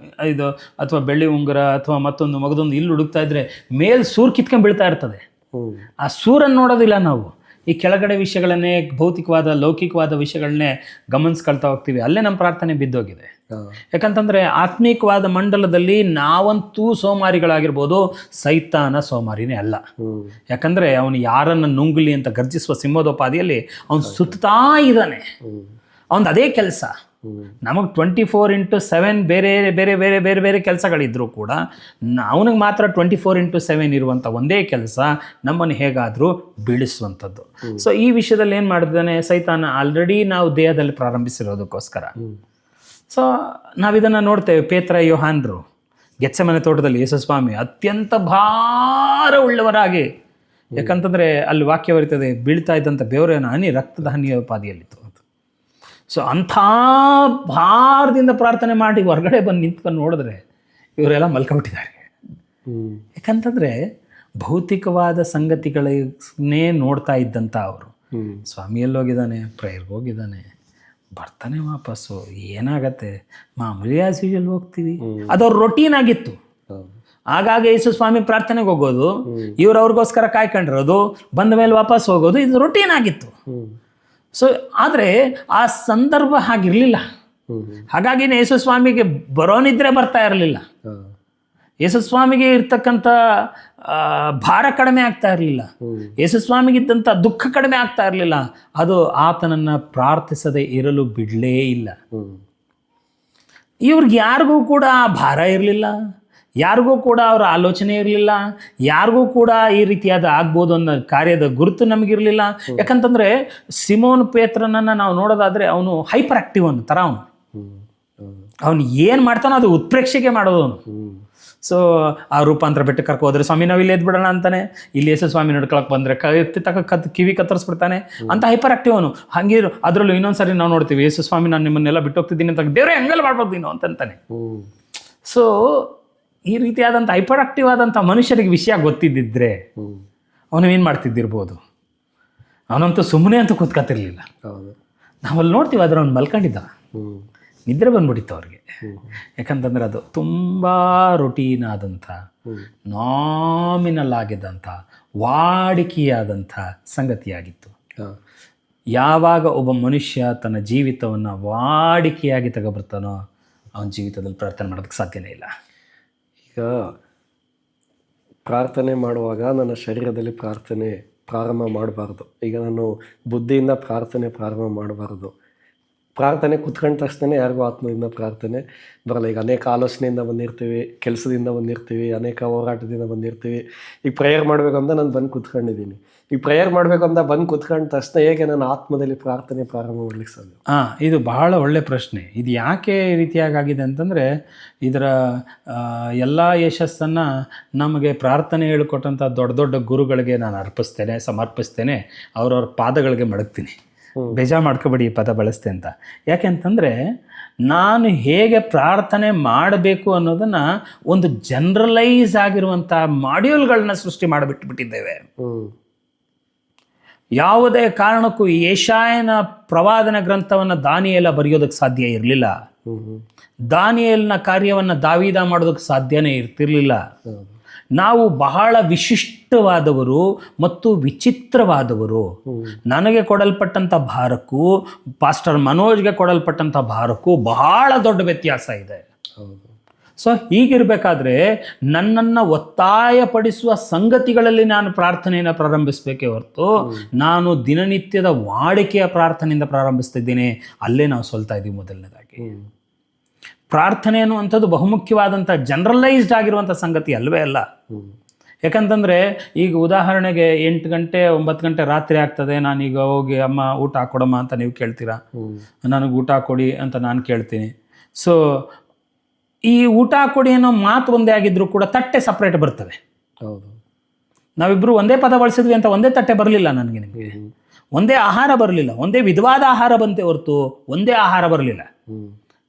Speaker 1: ಇದು ಅಥವಾ ಬೆಳ್ಳಿ ಉಂಗುರ ಅಥವಾ ಮಗದೊಂದು ಇಲ್ಲಿ ಹುಡುಕ್ತಾ ಇದ್ರೆ ಸೂರು ಕಿತ್ಕೊಂಡು ಬೀಳ್ತಾ ಇರ್ತದೆ. ಆ ಸೂರನ್ನು ನೋಡೋದಿಲ್ಲ ನಾವು, ಈ ಕೆಳಗಡೆ ವಿಷಯಗಳನ್ನೇ, ಭೌತಿಕವಾದ ಲೌಕಿಕವಾದ ವಿಷಯಗಳನ್ನೇ ಗಮನಿಸ್ಕೊಳ್ತಾ ಹೋಗ್ತೀವಿ. ಅಲ್ಲೇ ನಮ್ಮ ಪ್ರಾರ್ಥನೆ ಬಿದ್ದೋಗಿದೆ. ಯಾಕಂತಂದರೆ ಆತ್ಮೀಕವಾದ ಮಂಡಲದಲ್ಲಿ ನಾವಂತೂ ಸೋಮಾರಿಗಳಾಗಿರ್ಬೋದು, ಸೈತಾನ ಸೋಮಾರಿನೇ ಅಲ್ಲ. ಯಾಕಂದರೆ ಅವನು ಯಾರನ್ನು ನುಂಗಲಿ ಅಂತ ಗರ್ಜಿಸುವ ಸಿಂಹೋದೋಪಾದಿಯಲ್ಲಿ ಅವನು ಸುತ್ತಾ ಇದ್ದಾನೆ. ಅವನದು ಅದೇ ಕೆಲಸ. ನಮಗೆ 24/7 ಬೇರೆ ಬೇರೆ ಬೇರೆ ಬೇರೆ ಬೇರೆ ಕೆಲಸಗಳಿದ್ರೂ ಕೂಡ ಅವನಿಗೆ ಮಾತ್ರ 24/7 ಇರುವಂಥ ಒಂದೇ ಕೆಲಸ ನಮ್ಮನ್ನು ಹೇಗಾದರೂ ಬೀಳಿಸುವಂಥದ್ದು. ಸೊ ಈ ವಿಷಯದಲ್ಲಿ ಏನು ಮಾಡಿದ್ದಾನೆ ಸೈತಾನ, ಆಲ್ರೆಡಿ ನಾವು ದೇಹದಲ್ಲಿ ಪ್ರಾರಂಭಿಸಿರೋದಕ್ಕೋಸ್ಕರ. ಸೊ ನಾವಿದನ್ನು ನೋಡ್ತೇವೆ. ಪೇತ್ರ ಯೋಹಾನರು ಗೆತ್ಸೆಮನೆ ತೋಟದಲ್ಲಿ ಯೇಸುಸ್ವಾಮಿ ಅತ್ಯಂತ ಭಾರ ಉಳ್ಳವರಾಗಿ, ಯಾಕಂತಂದರೆ ಅಲ್ಲಿ ವಾಕ್ಯ ಬರೀತದೆ, ಬೀಳ್ತಾ ಇದ್ದಂಥ ಬೆವರಿನ ಹನಿ ರಕ್ತದ ಹನಿಯ ಉಪಾದಿಯಲ್ಲಿತ್ತು. ಸೊ ಅಂಥ ಭಾರದಿಂದ ಪ್ರಾರ್ಥನೆ ಮಾಡಿ ಹೊರಗಡೆ ಬಂದು ನಿಂತ್ಕೊಂಡು ನೋಡಿದ್ರೆ ಇವರೆಲ್ಲ ಮಲ್ಕೊಂಬಿಟ್ಟಿದ್ದಾರೆ. ಯಾಕಂತಂದರೆ ಭೌತಿಕವಾದ ಸಂಗತಿಗಳನ್ನೇ ನೋಡ್ತಾ ಇದ್ದಂಥ ಅವರು ಸ್ವಾಮಿ ಎಲ್ಲೋಗಿದ್ದಾನೆ, ಪ್ರೇಯರ್ಗೆ ಹೋಗಿದ್ದಾನೆ, ಬರ್ತಾನೆ ವಾಪಸ್ಸು, ಏನಾಗತ್ತೆ ಮಾಮೂಲಿ ಆಸ್ ಯೂಶುವಲ್ ಹೋಗ್ತೀವಿ. ಅದವ್ರ ರೊಟೀನ್ ಆಗಿತ್ತು. ಆಗಾಗ ಯೇಸು ಸ್ವಾಮಿ ಪ್ರಾರ್ಥನೆಗೆ ಹೋಗೋದು, ಇವ್ರು ಅವ್ರಿಗೋಸ್ಕರ ಕಾಯ್ಕೊಂಡಿರೋದು, ಬಂದ ಮೇಲೆ ವಾಪಸ್ ಹೋಗೋದು, ಇದು ರೊಟೀನ್ ಆಗಿತ್ತು. ಸೊ ಆದರೆ ಆ ಸಂದರ್ಭ ಹಾಗಿರಲಿಲ್ಲ. ಹಾಗಾಗಿನೇ ಯೇಸು ಸ್ವಾಮಿಗೆ ಬರೋನಿದ್ರೆ ಬರ್ತಾ ಇರಲಿಲ್ಲ. ಯೇಸು ಸ್ವಾಮಿಗೆ ಇರ್ತಕ್ಕಂಥ ಭಾರ ಕಡಿಮೆ ಆಗ್ತಾ ಇರಲಿಲ್ಲ. ಯೇಸು ಸ್ವಾಮಿಗಿದ್ದಂಥ ದುಃಖ ಕಡಿಮೆ ಆಗ್ತಾ ಇರಲಿಲ್ಲ. ಅದು ಆತನನ್ನು ಪ್ರಾರ್ಥಿಸದೆ ಇರಲು ಬಿಡಲೇ ಇಲ್ಲ. ಇವ್ರಿಗೆ ಯಾರಿಗೂ ಕೂಡ ಭಾರ ಇರಲಿಲ್ಲ, ಯಾರಿಗೂ ಕೂಡ ಅವರ ಆಲೋಚನೆ ಇರಲಿಲ್ಲ, ಯಾರಿಗೂ ಕೂಡ ಈ ರೀತಿಯಾದ ಆಗ್ಬೋದು ಅನ್ನೋ ಕಾರ್ಯದ ಗುರುತು ನಮಗಿರಲಿಲ್ಲ. ಯಾಕಂತಂದರೆ ಸಿಮೋನ್ ಪೇತ್ರನನ್ನು ನಾವು ನೋಡೋದಾದರೆ ಅವನು ಹೈಪರ್ ಆ್ಯಕ್ಟಿವ್ ಅನ್ನೋ ಥರ ಅವನು ಏನು ಮಾಡ್ತಾನೋ ಅದು ಉತ್ಪ್ರೇಕ್ಷೆಗೆ ಮಾಡೋದು ಅವನು. ಸೊ ಆ ರೂಪಾಂತರ ಬೆಟ್ಟಕ್ಕೆ ಕರ್ಕೊ ಹೋದ್ರೆ ಸ್ವಾಮಿ ನಾವು ಇಲ್ಲಿ ಎದ್ಬಿಡೋಣ ಅಂತಾನೆ, ಇಲ್ಲಿ ಯೇಸು ಸ್ವಾಮಿ ನಡ್ಕೊಳಕ್ಕೆ ಬಂದರೆ ಕಿವಿ ಕತ್ತರಿಸ್ಬಿಡ್ತಾನೆ ಅಂತ ಹೈಪರ್ ಆಕ್ಟಿವ್ ಅವನು. ಹಾಗೆ ಅದರಲ್ಲೂ ಇನ್ನೊಂದ್ಸರಿ ನಾವು ನೋಡ್ತೀವಿ, ಯೇಸು ಸ್ವಾಮಿ ನಾನು ನಿಮ್ಮನ್ನೆಲ್ಲ ಬಿಟ್ಟು ಹೋಗ್ತಿದ್ದೀನಿ ಅಂತ, ದೇವರೇ ಹಂಗೆಲ್ಲ ಮಾಡ್ಬೋದು ನೀನು ಅಂತಾನೆ. ಸೊ ಈ ರೀತಿಯಾದಂಥ ಹೈಪರ್ ಆಕ್ಟಿವ್ ಆದಂಥ ಮನುಷ್ಯರಿಗೆ ವಿಷಯ ಗೊತ್ತಿದ್ದಿದ್ರೆ ಅವನು ಏನು ಮಾಡ್ತಿದ್ದಿರ್ಬೋದು. ಅವನಂತೂ ಸುಮ್ಮನೆ ಅಂತೂ ಕೂತ್ಕೊತಿರ್ಲಿಲ್ಲ. ನಾವಲ್ಲಿ ನೋಡ್ತೀವಿ, ಆದರೆ ಅವ್ನು ಮಲ್ಕೊಂಡಿದ್ದ, ನಿದ್ರೆ ಬಂದ್ಬಿಟ್ಟಿತ್ತು ಅವ್ರಿಗೆ. ಯಾಕಂತಂದರೆ ಅದು ತುಂಬ ರೊಟೀನ್ ಆದಂಥ, ನಾಮಿನಲ್ ಆಗಿದ್ದಂಥ, ವಾಡಿಕೆಯಾದಂಥ ಸಂಗತಿಯಾಗಿತ್ತು. ಯಾವಾಗ ಒಬ್ಬ ಮನುಷ್ಯ ತನ್ನ ಜೀವಿತವನ್ನು ವಾಡಿಕೆಯಾಗಿ ತಗೊಬರ್ತಾನೋ ಅವನ ಜೀವಿತದಲ್ಲಿ ಪ್ರಾರ್ಥನೆ ಮಾಡೋದಕ್ಕೆ ಸಾಧ್ಯನೇ ಇಲ್ಲ.
Speaker 2: ಈಗ ಪ್ರಾರ್ಥನೆ ಮಾಡುವಾಗ ನನ್ನ ಶರೀರದಲ್ಲಿ ಪ್ರಾರ್ಥನೆ ಪ್ರಾರಂಭ ಮಾಡಬಾರ್ದು. ಈಗ ನಾನು ಬುದ್ಧಿಯಿಂದ ಪ್ರಾರ್ಥನೆ ಪ್ರಾರಂಭ ಮಾಡಬಾರ್ದು. ಪ್ರಾರ್ಥನೆ ಕುತ್ಕೊಂಡ ತಕ್ಷಣ ಯಾರಿಗೂ ಆತ್ಮದಿಂದ ಪ್ರಾರ್ಥನೆ ಬರಲ್ಲ. ಈಗ ಅನೇಕ ಆಲೋಚನೆಯಿಂದ ಬಂದಿರ್ತೀವಿ, ಕೆಲಸದಿಂದ ಬಂದಿರ್ತೀವಿ, ಅನೇಕ ಹೋರಾಟದಿಂದ ಬಂದಿರ್ತೀವಿ. ಈಗ ಪ್ರೇಯರ್ ಮಾಡಬೇಕು ಅಂತ ನಾನು ಬಂದು ಕುತ್ಕೊಂಡಿದ್ದೀನಿ. ಈಗ ಪ್ರೇಯರ್ ಮಾಡಬೇಕು ಅಂತ ಬಂದು ಕುತ್ಕೊಂಡ ತಕ್ಷಣ ಹೇಗೆ ನಾನು ಆತ್ಮದಲ್ಲಿ ಪ್ರಾರ್ಥನೆ ಪ್ರಾರಂಭ ಮಾಡ್ಲಿಕ್ಕೆ ಸಾಧ್ಯ?
Speaker 1: ಇದು ಬಹಳ ಒಳ್ಳೆ ಪ್ರಶ್ನೆ. ಇದು ಯಾಕೆ ಈ ರೀತಿಯಾಗಿದೆ ಅಂತಂದರೆ, ಇದರ ಎಲ್ಲ ಯಶಸ್ಸನ್ನು ನಮಗೆ ಪ್ರಾರ್ಥನೆ ಹೇಳಿಕೊಟ್ಟಂಥ ದೊಡ್ಡ ದೊಡ್ಡ ಗುರುಗಳಿಗೆ ನಾನು ಸಮರ್ಪಿಸ್ತೇನೆ, ಅವ್ರವ್ರ ಪಾದಗಳಿಗೆ ಮಡಗ್ತೀನಿ. ಬೇಜಾರು ಮಾಡ್ಕೋಬೇಡಿ ಈ ಪದ ಬಳಸ್ತೆ ಅಂತ. ಯಾಕೆ ಅಂತಂದರೆ, ನಾನು ಹೇಗೆ ಪ್ರಾರ್ಥನೆ ಮಾಡಬೇಕು ಅನ್ನೋದನ್ನು ಒಂದು ಜನರಲೈಸ್ ಆಗಿರುವಂಥ ಮಾಡ್ಯೂಲ್ಗಳನ್ನ ಸೃಷ್ಟಿ ಮಾಡಿಬಿಟ್ಟಿದ್ದೇವೆ. ಯಾವುದೇ ಕಾರಣಕ್ಕೂ ಯೆಶಾಯನ ಪ್ರವಾದನ ಗ್ರಂಥವನ್ನು ದಾನಿಯೇಲ ಬರೆಯೋದಕ್ಕೆ ಸಾಧ್ಯ ಇರಲಿಲ್ಲ. ದಾನಿಯೇಲನ ಕಾರ್ಯವನ್ನು ದಾವೀದ ಮಾಡೋದಕ್ಕೆ ಸಾಧ್ಯನೇ ಇರ್ತಿರ್ಲಿಲ್ಲ. ನಾವು ಬಹಳ ವಿಶಿಷ್ಟವಾದವರು ಮತ್ತು ವಿಚಿತ್ರವಾದವರು. ನನಗೆ ಕೊಡಲ್ಪಟ್ಟಂಥ ಭಾರಕ್ಕೂ ಪಾಸ್ಟರ್ ಮನೋಜ್ಗೆ ಕೊಡಲ್ಪಟ್ಟಂಥ ಭಾರಕ್ಕೂ ಬಹಳ ದೊಡ್ಡ ವ್ಯತ್ಯಾಸ ಇದೆ. ಸೊ ಹೀಗಿರಬೇಕಾದ್ರೆ ನನ್ನನ್ನು ಒತ್ತಾಯಪಡಿಸುವ ಸಂಗತಿಗಳಲ್ಲಿ ನಾನು ಪ್ರಾರ್ಥನೆಯನ್ನು ಪ್ರಾರಂಭಿಸಬೇಕೇ ಹೊರತು ನಾನು ದಿನನಿತ್ಯದ ವಾಡಿಕೆಯ ಪ್ರಾರ್ಥನೆಯಿಂದ ಪ್ರಾರಂಭಿಸ್ತಿದ್ದೀನಿ. ಅಲ್ಲೇ ನಾವು ಸೋಲ್ತಾ ಇದ್ದೀವಿ. ಮೊದಲನೇದಾಗಿ ಪ್ರಾರ್ಥನೆ ಅನ್ನುವಂಥದ್ದು ಬಹುಮುಖ್ಯವಾದಂಥ ಜನರಲೈಸ್ಡ್ ಆಗಿರುವಂಥ ಸಂಗತಿ ಅಲ್ವೇ ಅಲ್ಲ. ಯಾಕಂತಂದರೆ ಈಗ ಉದಾಹರಣೆಗೆ 8 ಗಂಟೆ 9 ಗಂಟೆ ರಾತ್ರಿ ಆಗ್ತದೆ, ನಾನೀಗ ಹೋಗಿ ಅಮ್ಮ ಊಟ ಹಾಕ್ಕೊಡಮ್ಮ ಅಂತ ನೀವು ಕೇಳ್ತೀರಾ, ನನಗೆ ಊಟ ಕೊಡಿ ಅಂತ ನಾನು ಕೇಳ್ತೀನಿ. ಸೊ ಈ ಊಟ ಕೊಡಿ ಅನ್ನೋ ಮಾತು ಒಂದೇ ಆಗಿದ್ರೂ ಕೂಡ ತಟ್ಟೆ ಸಪ್ರೇಟ್ ಬರ್ತವೆ. ನಾವಿಬ್ಬರು ಒಂದೇ ಪದ ಬಳಸಿದ್ವಿ ಅಂತ ಒಂದೇ ತಟ್ಟೆ ಬರಲಿಲ್ಲ ನನಗೆ, ನಿಮಗೆ ಒಂದೇ ಆಹಾರ ಬರಲಿಲ್ಲ, ಒಂದೇ ವಿಧವಾದ ಆಹಾರ ಬಂತೆ ಹೊರತು ಒಂದೇ ಆಹಾರ ಬರಲಿಲ್ಲ.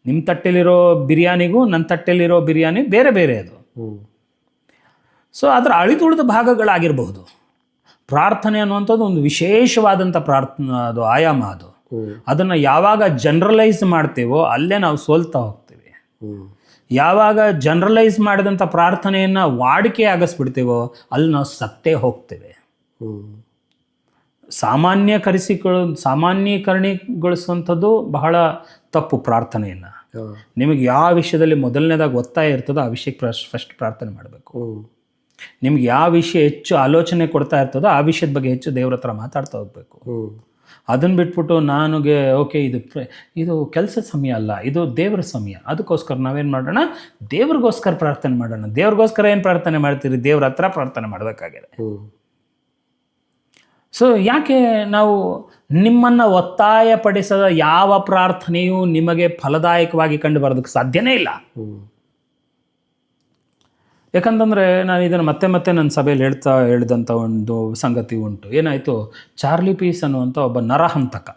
Speaker 1: ನಿಮ್ಮ ತಟ್ಟೆಲಿರೋ ಬಿರಿಯಾನಿಗೂ ನನ್ನ ತಟ್ಟೆಲಿರೋ ಬಿರಿಯಾನಿ ಬೇರೆ ಬೇರೆ ಅದು. ಸೊ ಅದರ ಅಳಿದುಳಿದ ಭಾಗಗಳಾಗಿರಬಹುದು. ಪ್ರಾರ್ಥನೆ ಅನ್ನುವಂಥದ್ದು ಒಂದು ವಿಶೇಷವಾದಂಥ ಅದು ಆಯಾಮ. ಅದನ್ನು ಯಾವಾಗ ಜನರಲೈಸ್ ಮಾಡ್ತೇವೋ ಅಲ್ಲೇ ನಾವು ಸೋಲ್ತಾ ಹೋಗ್ತೀವಿ. ಯಾವಾಗ ಜನರಲೈಸ್ ಮಾಡಿದಂಥ ಪ್ರಾರ್ಥನೆಯನ್ನು ವಾಡಿಕೆ ಆಗಿಸ್ಬಿಡ್ತೇವೋ ಅಲ್ಲಿ ನಾವು ಸತ್ತೇ ಹೋಗ್ತೇವೆ. ಸಾಮಾನ್ಯೀಕರಣಗೊಳಿಸುವಂಥದ್ದು ಬಹಳ ತಪ್ಪು. ಪ್ರಾರ್ಥನೆಯನ್ನು ನಿಮಗೆ ಯಾವ ವಿಷಯದಲ್ಲಿ ಮೊದಲನೇದಾಗಿ ಒತ್ತಾಯ ಇರ್ತದೋ ಆ ವಿಷಯಕ್ಕೆ ಫಸ್ಟ್ ಪ್ರಾರ್ಥನೆ ಮಾಡಬೇಕು. ನಿಮ್ಗೆ ಯಾವ ವಿಷಯ ಹೆಚ್ಚು ಆಲೋಚನೆ ಕೊಡ್ತಾ ಇರ್ತದೋ ಆ ವಿಷಯದ ಬಗ್ಗೆ ಹೆಚ್ಚು ದೇವ್ರ ಹತ್ರ ಮಾತಾಡ್ತಾ ಹೋಗ್ಬೇಕು. ಅದನ್ನು ಬಿಟ್ಬಿಟ್ಟು ನನಗೆ ಓಕೆ ಇದು ಕೆಲಸದ ಸಮಯ ಅಲ್ಲ, ಇದು ದೇವರ ಸಮಯ, ಅದಕ್ಕೋಸ್ಕರ ನಾವೇನು ಮಾಡೋಣ, ದೇವ್ರಿಗೋಸ್ಕರ ಪ್ರಾರ್ಥನೆ ಮಾಡೋಣ. ದೇವ್ರಿಗೋಸ್ಕರ ಏನು ಪ್ರಾರ್ಥನೆ ಮಾಡ್ತೀರಿ? ದೇವ್ರ ಹತ್ರ ಪ್ರಾರ್ಥನೆ ಮಾಡಬೇಕಾಗಿದೆ. ಸೊ ಯಾಕೆ ನಾವು ನಿಮ್ಮನ್ನು ಒತ್ತಾಯಪಡಿಸದ ಯಾವ ಪ್ರಾರ್ಥನೆಯೂ ನಿಮಗೆ ಫಲದಾಯಕವಾಗಿ ಕಂಡು ಬರೋದಕ್ಕೆ ಸಾಧ್ಯನೇ ಇಲ್ಲ. ಯಾಕಂತಂದರೆ ನಾನು ಇದನ್ನು ಮತ್ತೆ ಮತ್ತೆ ನನ್ನ ಸಭೆಯಲ್ಲಿ ಹೇಳಿದಂಥ ಒಂದು ಸಂಗತಿ ಉಂಟು. ಏನಾಯಿತು, ಚಾರ್ಲಿ ಪೀಸ್ ಅನ್ನುವಂಥ ಒಬ್ಬ ನರಹಂತಕ,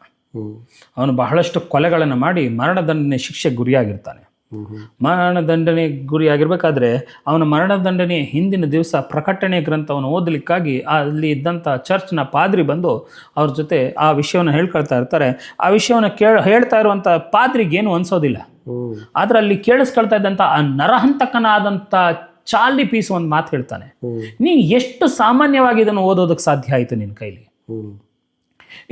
Speaker 1: ಅವನು ಬಹಳಷ್ಟು ಕೊಲೆಗಳನ್ನು ಮಾಡಿ ಮರಣದಂಡನೆ ಶಿಕ್ಷೆಗೆ ಗುರಿಯಾಗಿರ್ತಾನೆ. ಮರಣದಂಡನೆ ಗುರಿಯಾಗಿರ್ಬೇಕಾದ್ರೆ ಅವನ ಮರಣದಂಡನೆಯ ಹಿಂದಿನ ದಿವಸ ಪ್ರಕಟಣೆ ಗ್ರಂಥವನ್ನು ಓದಲಿಕ್ಕಾಗಿ ಅಲ್ಲಿ ಇದ್ದಂಥ ಚರ್ಚ್ನ ಪಾದ್ರಿ ಬಂದು ಅವ್ರ ಜೊತೆ ಆ ವಿಷಯವನ್ನು ಹೇಳ್ಕೊಳ್ತಾ ಇರ್ತಾರೆ. ಆ ವಿಷಯವನ್ನು ಹೇಳ್ತಾ ಇರುವಂಥ ಪಾದ್ರಿಗೆ ಏನು ಅನ್ಸೋದಿಲ್ಲ. ಆದ್ರೆ ಅಲ್ಲಿ ಕೇಳಿಸ್ಕೊಳ್ತಾ ಇದ್ದಂಥ ಆ ನರಹಂತಕನಾದಂಥ ಚಾರ್ಲಿ ಪೀಸ್ ಒಂದು ಮಾತು ಹೇಳ್ತಾನೆ, ನೀನು ಎಷ್ಟು ಸಾಮಾನ್ಯವಾಗಿ ಇದನ್ನು ಓದೋದಕ್ಕೆ ಸಾಧ್ಯ ಆಯಿತು ನಿನ್ನ ಕೈಲಿ?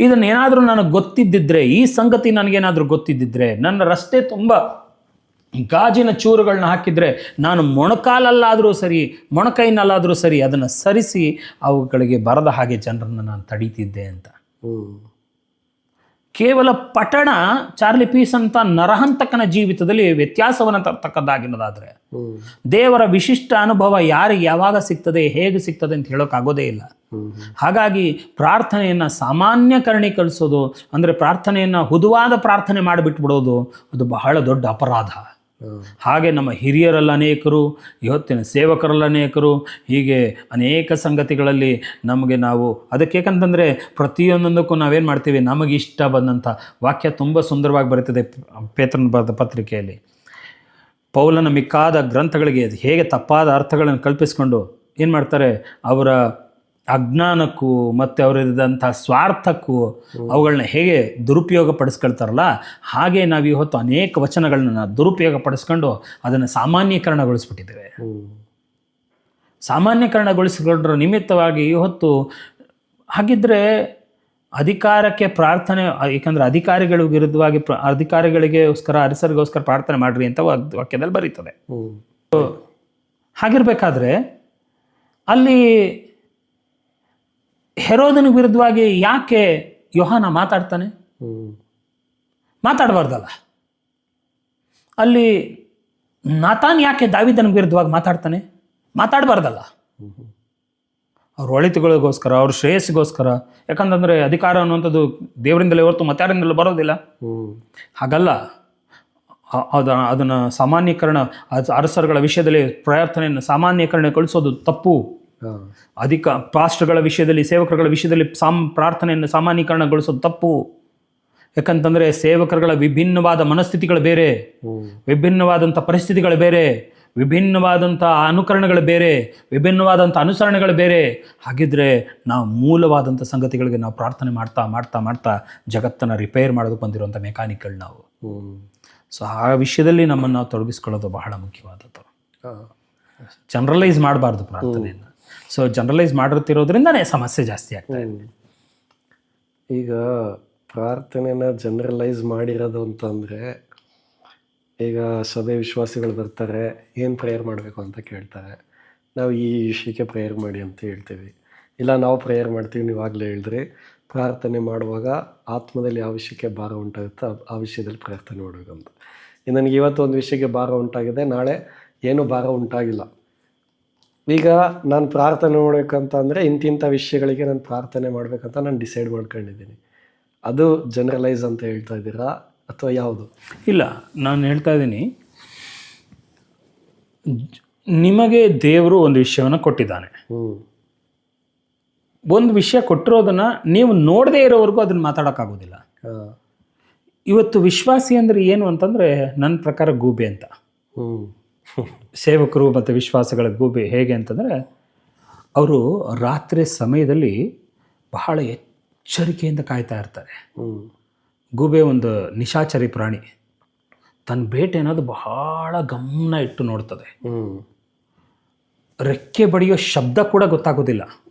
Speaker 1: ಇದನ್ನೇನಾದರೂ ನನಗೆ ಗೊತ್ತಿದ್ದಿದ್ರೆ, ಈ ಸಂಗತಿ ನನಗೇನಾದರೂ ಗೊತ್ತಿದ್ದಿದ್ರೆ, ನನ್ನ ರಸ್ತೆ ತುಂಬ ಗಾಜಿನ ಚೂರುಗಳನ್ನ ಹಾಕಿದರೆ ನಾನು ಮೊಣಕಾಲಲ್ಲಾದರೂ ಸರಿ ಮೊಣಕೈನಲ್ಲಾದರೂ ಸರಿ ಅದನ್ನು ಸರಿಸಿ ಅವುಗಳಿಗೆ ಬರದ ಹಾಗೆ ಜನರನ್ನು ನಾನು ತಡೀತಿದ್ದೆ ಅಂತ. ಕೇವಲ ಪಠಣ ಚಾರ್ಲಿ ಪೀಸ್ ಅಂತ ನರಹಂತಕನ ಜೀವಿತದಲ್ಲಿ ವ್ಯತ್ಯಾಸವನ್ನು ತರ್ತಕ್ಕದ್ದಾಗಿರೋದಾದರೆ ದೇವರ ವಿಶಿಷ್ಟ ಅನುಭವ ಯಾರಿಗೆ ಯಾವಾಗ ಸಿಗ್ತದೆ, ಹೇಗೆ ಸಿಗ್ತದೆ ಅಂತ ಹೇಳೋಕ್ಕಾಗೋದೇ ಇಲ್ಲ. ಹಾಗಾಗಿ ಪ್ರಾರ್ಥನೆಯನ್ನು ಸಾಮಾನ್ಯಕರಣೀಕರಿಸೋದು ಅಂದರೆ ಪ್ರಾರ್ಥನೆಯನ್ನು ಹುದುವಾದ ಪ್ರಾರ್ಥನೆ ಮಾಡಿಬಿಟ್ಬಿಡೋದು ಅದು ಬಹಳ ದೊಡ್ಡ ಅಪರಾಧ. ಹಾಗೆ ನಮ್ಮ ಹಿರಿಯರಲ್ಲಿ ಅನೇಕರು, ಇವತ್ತಿನ ಸೇವಕರಲ್ಲಿ ಅನೇಕರು, ಹೀಗೆ ಅನೇಕ ಸಂಗತಿಗಳಲ್ಲಿ ನಾವು ಅದಕ್ಕೇಕಂತಂದರೆ ಪ್ರತಿಯೊಂದಕ್ಕೂ ನಾವೇನು ಮಾಡ್ತೀವಿ, ನಮಗೆ ಇಷ್ಟ ಬಂದಂಥ ವಾಕ್ಯ ತುಂಬ ಸುಂದರವಾಗಿ ಬರೀತದೆ ಪೇತ್ರನ ಬರೆದ ಪತ್ರಿಕೆಯಲ್ಲಿ. ಪೌಲನ ಮಿಕ್ಕಾದ ಗ್ರಂಥಗಳಿಗೆ ಹೇಗೆ ತಪ್ಪಾದ ಅರ್ಥಗಳನ್ನು ಕಲ್ಪಿಸ್ಕೊಂಡು ಏನು ಮಾಡ್ತಾರೆ, ಅವರ ಅಜ್ಞಾನಕ್ಕೂ ಮತ್ತು ಅವರಿದ್ದಂಥ ಸ್ವಾರ್ಥಕ್ಕೂ ಅವುಗಳನ್ನ ಹೇಗೆ ದುರುಪಯೋಗ ಪಡಿಸ್ಕೊಳ್ತಾರಲ್ಲ, ಹಾಗೆ ನಾವು ಇವತ್ತು ಅನೇಕ ವಚನಗಳನ್ನ ದುರುಪಯೋಗ ಪಡಿಸ್ಕೊಂಡು ಅದನ್ನು ಸಾಮಾನ್ಯೀಕರಣಗೊಳಿಸ್ಬಿಟ್ಟಿದ್ದೇವೆ. ಸಾಮಾನ್ಯೀಕರಣಗೊಳಿಸಿಕೊಂಡ್ರ ನಿಮಿತ್ತವಾಗಿ ಇವತ್ತು ಹಾಗಿದ್ರೆ ಅಧಿಕಾರಕ್ಕೆ ಪ್ರಾರ್ಥನೆ, ಏಕೆಂದರೆ ಅಧಿಕಾರಿಗಳ ವಿರುದ್ಧವಾಗಿ ಅಧಿಕಾರಿಗಳಿಗೋಸ್ಕರ ಅರಸರಿಗೋಸ್ಕರ ಪ್ರಾರ್ಥನೆ ಮಾಡ್ರಿ ಅಂತ ವಾಕ್ಯದಲ್ಲಿ ಬರೀತದೆ. ಹಾಗಿರ್ಬೇಕಾದ್ರೆ ಅಲ್ಲಿ ಹೆರೋದನಿಗೆ ವಿರುದ್ಧವಾಗಿ ಯಾಕೆ ಯೋಹಾನ ಮಾತಾಡ್ತಾನೆ? ಮಾತಾಡಬಾರ್ದಲ್ಲ. ಅಲ್ಲಿ ನಾತಾನ್ ಯಾಕೆ ದಾವೀದನಿಗೆ ವಿರುದ್ಧವಾಗಿ ಮಾತಾಡ್ತಾನೆ? ಮಾತಾಡಬಾರ್ದಲ್ಲ. ಅವ್ರ ಒಳಿತುಗಳಿಗೋಸ್ಕರ, ಅವ್ರ ಶ್ರೇಯಸ್ಸಿಗೋಸ್ಕರ. ಯಾಕಂತಂದರೆ ಅಧಿಕಾರ ಅನ್ನುವಂಥದ್ದು ದೇವರಿಂದಲೇ ಹೊರತು ಮತ್ತಾರಿಂದಲೂ ಬರೋದಿಲ್ಲ. ಹಾಗಲ್ಲ. ಅದನ್ನು ಸಾಮಾನ್ಯೀಕರಣ, ಅರಸರುಗಳ ವಿಷಯದಲ್ಲಿ ಪ್ರಾರ್ಥನೆಯನ್ನು ಸಾಮಾನ್ಯೀಕರಣಗೊಳಿಸೋದು ತಪ್ಪು. ಪಾಸ್ಟರ್ಗಳ ವಿಷಯದಲ್ಲಿ, ಸೇವಕರುಗಳ ವಿಷಯದಲ್ಲಿ ಪ್ರಾರ್ಥನೆಯನ್ನು ಸಾಮಾನ್ಯೀಕರಣಗೊಳಿಸೋದು ತಪ್ಪು. ಯಾಕಂತಂದರೆ ಸೇವಕರುಗಳ ವಿಭಿನ್ನವಾದ ಮನಸ್ಥಿತಿಗಳು ಬೇರೆ, ವಿಭಿನ್ನವಾದಂಥ ಪರಿಸ್ಥಿತಿಗಳು ಬೇರೆ, ವಿಭಿನ್ನವಾದಂಥ ಅನುಕರಣೆಗಳು ಬೇರೆ, ವಿಭಿನ್ನವಾದಂಥ ಅನುಸರಣೆಗಳು ಬೇರೆ. ಹಾಗಿದ್ರೆ ನಾವು ಮೂಲವಾದಂಥ ಸಂಗತಿಗಳಿಗೆ ನಾವು ಪ್ರಾರ್ಥನೆ ಮಾಡ್ತಾ ಮಾಡ್ತಾ ಮಾಡ್ತಾ ಜಗತ್ತನ್ನು ರಿಪೇರ್ ಮಾಡೋದಕ್ಕೆ ಬಂದಿರುವಂಥ ಮೆಕ್ಯಾನಿಕ್ಗಳು ನಾವು. ಸೊ ಆ ವಿಷಯದಲ್ಲಿ ನಮ್ಮನ್ನು ನಾವು ತೊಡಗಿಸ್ಕೊಳ್ಳೋದು ಬಹಳ ಮುಖ್ಯವಾದದ್ದು. ಜನರಲೈಸ್ ಮಾಡಬಾರ್ದು ಪ್ರಾರ್ಥನೆಯನ್ನು. ಸೊ ಜನರಲೈಸ್ ಮಾಡಿರ್ತಿರೋದ್ರಿಂದನೇ ಸಮಸ್ಯೆ ಜಾಸ್ತಿ ಆಗ್ತಾ ಇದೆ.
Speaker 2: ಈಗ ಪ್ರಾರ್ಥನೆನ ಜನರಲೈಸ್ ಮಾಡಿರೋದು ಅಂತಂದರೆ, ಈಗ ಸಭೆ ವಿಶ್ವಾಸಿಗಳು ಬರ್ತಾರೆ, ಏನು ಪ್ರೇಯರ್ ಮಾಡಬೇಕು ಅಂತ ಕೇಳ್ತಾರೆ. ನಾವು ಈ ವಿಷಯಕ್ಕೆ ಪ್ರೇಯರ್ ಮಾಡಿ ಅಂತ ಹೇಳ್ತೀವಿ. ಇಲ್ಲ ನಾವು ಪ್ರೇಯರ್ ಮಾಡ್ತೀವಿ, ನೀವು ಆಗಲೇ ಹೇಳಿದ್ರಿ ಪ್ರಾರ್ಥನೆ ಮಾಡುವಾಗ ಆತ್ಮದಲ್ಲಿ ಯಾವ ವಿಷಯಕ್ಕೆ ಭಾರ ಉಂಟಾಗುತ್ತೋ ಆ ವಿಷಯದಲ್ಲಿ ಪ್ರಾರ್ಥನೆ ಮಾಡಬೇಕಂತ. ನನಗೆ ಇವತ್ತು ಒಂದು ವಿಷಯಕ್ಕೆ ಭಾರ ಉಂಟಾಗಿದೆ, ನಾಳೆ ಏನೂ ಭಾರ ಉಂಟಾಗಿಲ್ಲ. ಈಗ ನಾನು ಪ್ರಾರ್ಥನೆ ಮಾಡಬೇಕಂತ ಅಂದರೆ ಇಂತಿಂಥ ವಿಷಯಗಳಿಗೆ ನಾನು ಪ್ರಾರ್ಥನೆ ಮಾಡಬೇಕಂತ ನಾನು ಡಿಸೈಡ್ ಮಾಡ್ಕೊಂಡಿದ್ದೀನಿ. ಅದು ಜನರಲೈಸ್ ಅಂತ ಹೇಳ್ತಾ ಇದ್ದೀರಾ ಅಥವಾ ಯಾವುದು?
Speaker 1: ಇಲ್ಲ, ನಾನು ಹೇಳ್ತಾ ಇದ್ದೀನಿ, ನಿಮಗೆ ದೇವರು ಒಂದು ವಿಷಯವನ್ನು ಕೊಟ್ಟಿದ್ದಾನೆ. ಒಂದು ವಿಷಯ ಕೊಟ್ಟಿರೋದನ್ನು ನೀವು ನೋಡದೇ ಇರೋವರೆಗೂ ಅದನ್ನು ಮಾತಾಡೋಕ್ಕಾಗೋದಿಲ್ಲ. ಇವತ್ತು ವಿಶ್ವಾಸಿ ಅಂದರೆ ಏನು ಅಂತಂದರೆ ನನ್ನ ಪ್ರಕಾರ ಗೂಬೆ ಅಂತ. ಸೇವಕರು ಮತ್ತು ವಿಶ್ವಾಸಗಳ ಗೂಬೆ ಹೇಗೆ ಅಂತಂದರೆ, ಅವರು ರಾತ್ರಿ ಸಮಯದಲ್ಲಿ ಬಹಳ ಎಚ್ಚರಿಕೆಯಿಂದ ಕಾಯ್ತಾ ಇರ್ತಾರೆ. ಗೂಬೆ ಒಂದು ನಿಶಾಚರಿ ಪ್ರಾಣಿ. ತನ್ನ ಬೇಟೆ ಅನ್ನೋದು ಬಹಳ ಗಮನ ಇಟ್ಟು ನೋಡ್ತದೆ. ರೆಕ್ಕೆ ಬಡಿಯೋ ಶಬ್ದ ಕೂಡ ಗೊತ್ತಾಗೋದಿಲ್ಲ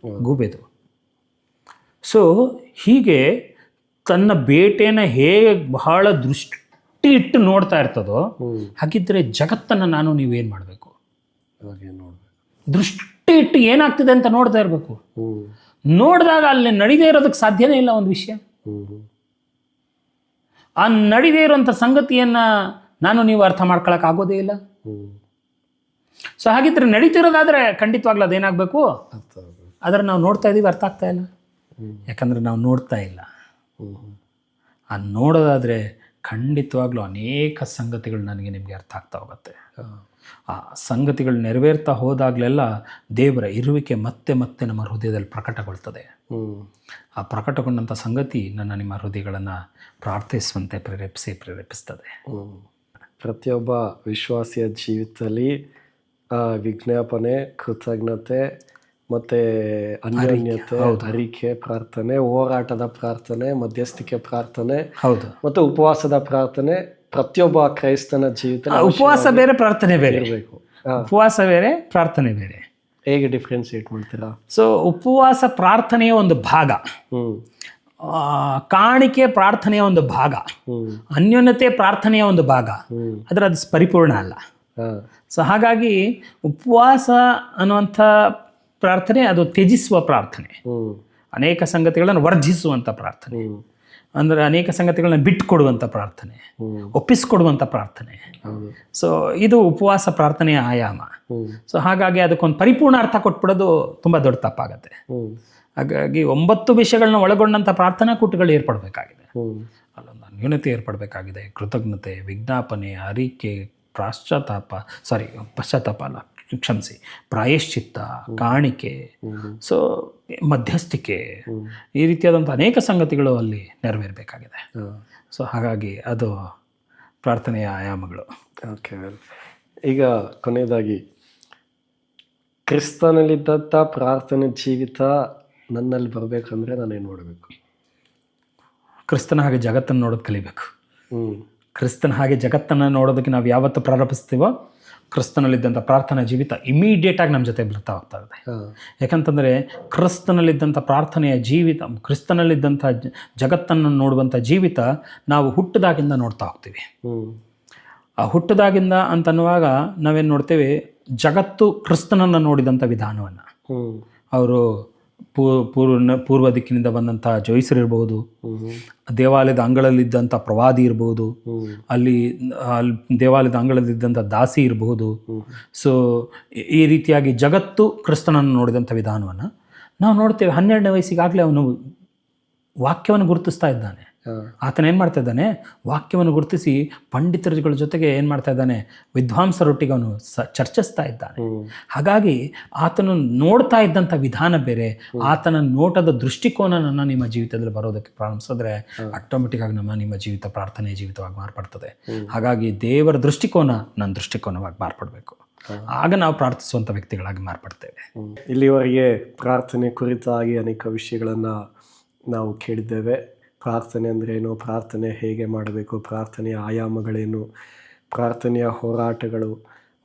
Speaker 1: ಗೂಬೆದು. ಸೊ ಹೀಗೆ ತನ್ನ ಬೇಟೆನ ಹೇಗೆ ಬಹಳ ದೃಷ್ಟಿ ಇಟ್ಟು ನೋಡ್ತಾ ಇರ್ತದೋ, ಹಾಗಿದ್ರೆ ಜಗತ್ತನ್ನು ನೀವೇನು ಮಾಡಬೇಕು? ದೃಷ್ಟಿ ಇಟ್ಟು ಏನಾಗ್ತಿದೆ ಅಂತ ನೋಡ್ತಾ ಇರಬೇಕು. ನೋಡಿದಾಗ ಅಲ್ಲಿ ನಡೀದೇ ಇರೋದಕ್ಕೆ ಸಾಧ್ಯನೇ ಇಲ್ಲ ಒಂದು ವಿಷಯ. ಆ ನಡೀದೇ ಇರೋಂಥ ಸಂಗತಿಯನ್ನು ನೀವು ಅರ್ಥ ಮಾಡ್ಕೊಳಕ್ ಆಗೋದೇ ಇಲ್ಲ. ಸೊ ಹಾಗಿದ್ರೆ ನಡೀತಿರೋದಾದ್ರೆ ಖಂಡಿತವಾಗ್ಲೂ ಅದೇನಾಗಬೇಕು? ಆದರೆ ನಾವು ನೋಡ್ತಾ ಇದ್ದೀವಿ, ಅರ್ಥ ಆಗ್ತಾ ಇಲ್ಲ. ಯಾಕಂದರೆ ನಾವು ನೋಡ್ತಾ ಇಲ್ಲ. ಆ ನೋಡೋದಾದರೆ ಖಂಡಿತವಾಗ್ಲೂ ಅನೇಕ ಸಂಗತಿಗಳು ನಿಮಗೆ ಅರ್ಥ ಆಗ್ತಾ ಹೋಗುತ್ತೆ. ಆ ಸಂಗತಿಗಳು ನೆರವೇರ್ತಾ ಹೋದಾಗಲೆಲ್ಲ ದೇವರ ಇರುವಿಕೆ ಮತ್ತೆ ಮತ್ತೆ ನಮ್ಮ ಹೃದಯದಲ್ಲಿ ಪ್ರಕಟಗೊಳ್ತದೆ. ಆ ಪ್ರಕಟಗೊಂಡಂಥ ಸಂಗತಿ ನಿಮ್ಮ ಹೃದಯಗಳನ್ನು ಪ್ರಾರ್ಥಿಸುವಂತೆ ಪ್ರೇರೇಪಿಸ್ತದೆ.
Speaker 2: ಪ್ರತಿಯೊಬ್ಬ ವಿಶ್ವಾಸಿಯ ಜೀವಿತದಲ್ಲಿ ವಿಜ್ಞಾಪನೆ, ಕೃತಜ್ಞತೆ ಮತ್ತು ಅನ್ಯೋನ್ಯತೆ, ಅರಿಕೆ ಪ್ರಾರ್ಥನೆ, ಹೋರಾಟದ ಪ್ರಾರ್ಥನೆ, ಮಧ್ಯಸ್ಥಿಕೆ ಪ್ರಾರ್ಥನೆ
Speaker 1: ಹೌದು.
Speaker 2: ಮತ್ತು ಉಪವಾಸದ ಪ್ರಾರ್ಥನೆ ಪ್ರತಿಯೊಬ್ಬ ಕ್ರೈಸ್ತನ ಜೀವಿತ.
Speaker 1: ಉಪವಾಸ ಬೇರೆ, ಪ್ರಾರ್ಥನೆ ಬೇರೆ
Speaker 2: ಇರಬೇಕು.
Speaker 1: ಉಪವಾಸ ಬೇರೆ, ಪ್ರಾರ್ಥನೆ ಬೇರೆ.
Speaker 2: ಹೇಗೆ ಡಿಫ್ರೆನ್ಸಿಯೇಟ್ ಮಾಡ್ತೀರಾ?
Speaker 1: ಸೊ ಉಪವಾಸ ಪ್ರಾರ್ಥನೆಯ ಒಂದು ಭಾಗ, ಕಾಣಿಕೆ ಪ್ರಾರ್ಥನೆಯ ಒಂದು ಭಾಗ, ಅನ್ಯೋನ್ಯತೆ ಪ್ರಾರ್ಥನೆಯ ಒಂದು ಭಾಗ, ಆದರೆ ಅದು ಪರಿಪೂರ್ಣ ಅಲ್ಲ. ಸೊ ಹಾಗಾಗಿ ಉಪವಾಸ ಅನ್ನುವಂಥ ಪ್ರಾರ್ಥನೆ ಅದು ತ್ಯಜಿಸುವ ಪ್ರಾರ್ಥನೆ, ಅನೇಕ ಸಂಗತಿಗಳನ್ನು ವರ್ಜಿಸುವಂಥ ಪ್ರಾರ್ಥನೆ, ಅಂದರೆ ಅನೇಕ ಸಂಗತಿಗಳನ್ನ ಬಿಟ್ಟುಕೊಡುವಂಥ ಪ್ರಾರ್ಥನೆ, ಒಪ್ಪಿಸ್ಕೊಡುವಂಥ ಪ್ರಾರ್ಥನೆ. ಸೊ ಇದು ಉಪವಾಸ ಪ್ರಾರ್ಥನೆಯ ಆಯಾಮ. ಸೊ ಹಾಗಾಗಿ ಅದಕ್ಕೊಂದು ಪರಿಪೂರ್ಣ ಅರ್ಥ ಕೊಟ್ಬಿಡೋದು ತುಂಬ ದೊಡ್ಡ ತಪ್ಪಾಗತ್ತೆ. ಹಾಗಾಗಿ 9 ವಿಷಯಗಳನ್ನ ಒಳಗೊಂಡಂಥ ಪ್ರಾರ್ಥನಾ ಕೂಟಗಳು ಏರ್ಪಡಬೇಕಾಗಿದೆ. ಅಲ್ಲೊಂದು ಅನ್ಯೂನತೆ ಏರ್ಪಡಬೇಕಾಗಿದೆ, ಕೃತಜ್ಞತೆ, ವಿಜ್ಞಾಪನೆ, ಅರಿಕೆ, ಪಶ್ಚಾತ್ತಾಪ ಅಲ್ಲ, ಕ್ಷಮಿಸಿ, ಪ್ರಾಯಶ್ಚಿತ್ತ, ಕಾಣಿಕೆ, ಸೊ ಮಧ್ಯಸ್ಥಿಕೆ, ಈ ರೀತಿಯಾದಂಥ ಅನೇಕ ಸಂಗತಿಗಳು ಅಲ್ಲಿ ನೆರವೇರಬೇಕಾಗಿದೆ. ಸೊ ಹಾಗಾಗಿ ಅದು ಪ್ರಾರ್ಥನೆಯ ಆಯಾಮಗಳು.
Speaker 2: ಓಕೆ, ಈಗ ಕೊನೆಯದಾಗಿ ಕ್ರಿಸ್ತನಲ್ಲಿದ್ದಂಥ ಪ್ರಾರ್ಥನೆ ಜೀವಿತ ನನ್ನಲ್ಲಿ ಬರಬೇಕಂದ್ರೆ ನಾನೇನು ಮಾಡಬೇಕು?
Speaker 1: ಕ್ರಿಸ್ತನ ಹಾಗೆ ಜಗತ್ತನ್ನು ನೋಡೋದು ಕಲಿಬೇಕು. ಕ್ರಿಸ್ತನ ಹಾಗೆ ಜಗತ್ತನ್ನು ನೋಡೋದಕ್ಕೆ ನಾವು ಯಾವತ್ತು ಪ್ರಾರಂಭಿಸ್ತೀವೋ ಕ್ರಿಸ್ತನಲ್ಲಿದ್ದಂಥ ಪ್ರಾರ್ಥನಾ ಜೀವಿತ ಇಮಿಡಿಯೇಟಾಗಿ ನಮ್ಮ ಜೊತೆ ಬರ್ತಾ ಹೋಗ್ತಾ ಇದೆ. ಯಾಕಂತಂದರೆ ಕ್ರಿಸ್ತನಲ್ಲಿದ್ದಂಥ ಪ್ರಾರ್ಥನೆಯ ಜೀವಿತ, ಕ್ರಿಸ್ತನಲ್ಲಿದ್ದಂಥ ಜಗತ್ತನ್ನು ನೋಡುವಂಥ ಜೀವಿತ ನಾವು ಹುಟ್ಟಿದಾಗಿಂದ ನೋಡ್ತಾ ಹೋಗ್ತೀವಿ. ಆ ಹುಟ್ಟಿದಾಗಿಂದ ಅಂತನ್ನುವಾಗ ನಾವೇನು ನೋಡ್ತೇವೆ, ಜಗತ್ತು ಕ್ರಿಸ್ತನನ್ನು ನೋಡಿದಂಥ ವಿಧಾನವನ್ನು, ಅವರು ಪೂರ್ವ ದಿಕ್ಕಿನಿಂದ ಬಂದಂಥ ಜೋಯಿಸರಿರ್ಬೋದು, ದೇವಾಲಯದ ಅಂಗಳಲ್ಲಿದ್ದಂಥ ಪ್ರವಾದಿ ಇರ್ಬೋದು, ಅಲ್ಲಿ ದೇವಾಲಯದ ಅಂಗಳದಲ್ಲಿದ್ದಂಥ ದಾಸಿ ಇರಬಹುದು. ಸೊ ಈ ರೀತಿಯಾಗಿ ಜಗತ್ತು ಕ್ರಿಸ್ತನನ್ನು ನೋಡಿದಂಥ ವಿಧಾನವನ್ನು ನಾವು ನೋಡ್ತೇವೆ. 12ನೇ ವಯಸ್ಸಿಗಾಗಲೇ ಅವನು ವಾಕ್ಯವನ್ನು ಗುರುತಿಸ್ತಾ ಇದ್ದಾನೆ. ಆತನ ಏನು ಮಾಡ್ತಾ ಇದ್ದಾನೆ, ವಾಕ್ಯವನ್ನು ಗುರುತಿಸಿ ಪಂಡಿತರುಗಳ ಜೊತೆಗೆ ಏನು ಮಾಡ್ತಾ ಇದ್ದಾನೆ, ವಿದ್ವಾಂಸರೊಟ್ಟಿಗೆ ಅವನು ಚರ್ಚಿಸ್ತಾ ಇದ್ದಾನೆ. ಹಾಗಾಗಿ ಆತನು ನೋಡ್ತಾ ಇದ್ದಂಥ ವಿಧಾನ ಬೇರೆ. ಆತನ ನೋಟದ ದೃಷ್ಟಿಕೋನವನ್ನು ನಿಮ್ಮ ಜೀವಿತದಲ್ಲಿ ಬರೋದಕ್ಕೆ ಪ್ರಾರಂಭಿಸಿದ್ರೆ ಆಟೋಮೆಟಿಕ್ ಆಗಿ ನಿಮ್ಮ ಜೀವಿತ ಪ್ರಾರ್ಥನೆಯ ಜೀವಿತವಾಗಿ ಮಾರ್ಪಡ್ತದೆ. ಹಾಗಾಗಿ ದೇವರ ದೃಷ್ಟಿಕೋನ ನನ್ನ ದೃಷ್ಟಿಕೋನವಾಗಿ ಮಾರ್ಪಡಬೇಕು. ಆಗ ನಾವು ಪ್ರಾರ್ಥಿಸುವಂಥ ವ್ಯಕ್ತಿಗಳಾಗಿ ಮಾರ್ಪಡ್ತೇವೆ.
Speaker 2: ಇಲ್ಲಿವರೆಗೆ ಪ್ರಾರ್ಥನೆ ಕುರಿತಾಗಿ ಅನೇಕ ವಿಷಯಗಳನ್ನು ನಾವು ಕೇಳಿದ್ದೇವೆ. ಪ್ರಾರ್ಥನೆ ಅಂದ್ರೇನು, ಪ್ರಾರ್ಥನೆ ಹೇಗೆ ಮಾಡಬೇಕು, ಪ್ರಾರ್ಥನೆಯ ಆಯಾಮಗಳೇನು, ಪ್ರಾರ್ಥನೆಯ ಹೋರಾಟಗಳು,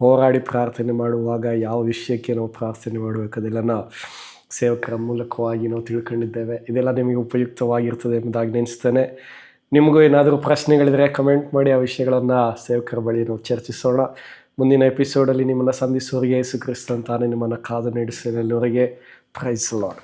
Speaker 2: ಹೋರಾಡಿ ಪ್ರಾರ್ಥನೆ ಮಾಡುವಾಗ ಯಾವ ವಿಷಯಕ್ಕೆ ನಾವು ಪ್ರಾರ್ಥನೆ ಮಾಡಬೇಕು, ಅದೆಲ್ಲ ಸೇವಕರ ಮೂಲಕವಾಗಿ ನಾವು ತಿಳ್ಕೊಂಡಿದ್ದೇವೆ. ಇದೆಲ್ಲ ನಿಮಗೆ ಉಪಯುಕ್ತವಾಗಿರ್ತದೆ ಎಂಬುದಾಗಿ ನೆನೆಸ್ತೇನೆ. ನಿಮಗೂ ಏನಾದರೂ ಪ್ರಶ್ನೆಗಳಿದ್ರೆ ಕಮೆಂಟ್ ಮಾಡಿ, ಆ ವಿಷಯಗಳನ್ನು ಸೇವಕರ ಬಳಿ ನಾವು ಚರ್ಚಿಸೋಣ. ಮುಂದಿನ ಎಪಿಸೋಡಲ್ಲಿ ನಿಮ್ಮನ್ನು ಸಂಧಿಸುವವರೆಗೆ ಯೇಸು ಕ್ರಿಸ್ತನ ತಾನೇ ನಿಮ್ಮನ್ನು ಕಾದು ನಡೆಸಲಿರುವವರೆಗೆ ಪ್ರೈಸ್ ಲಾರ್ಡ್.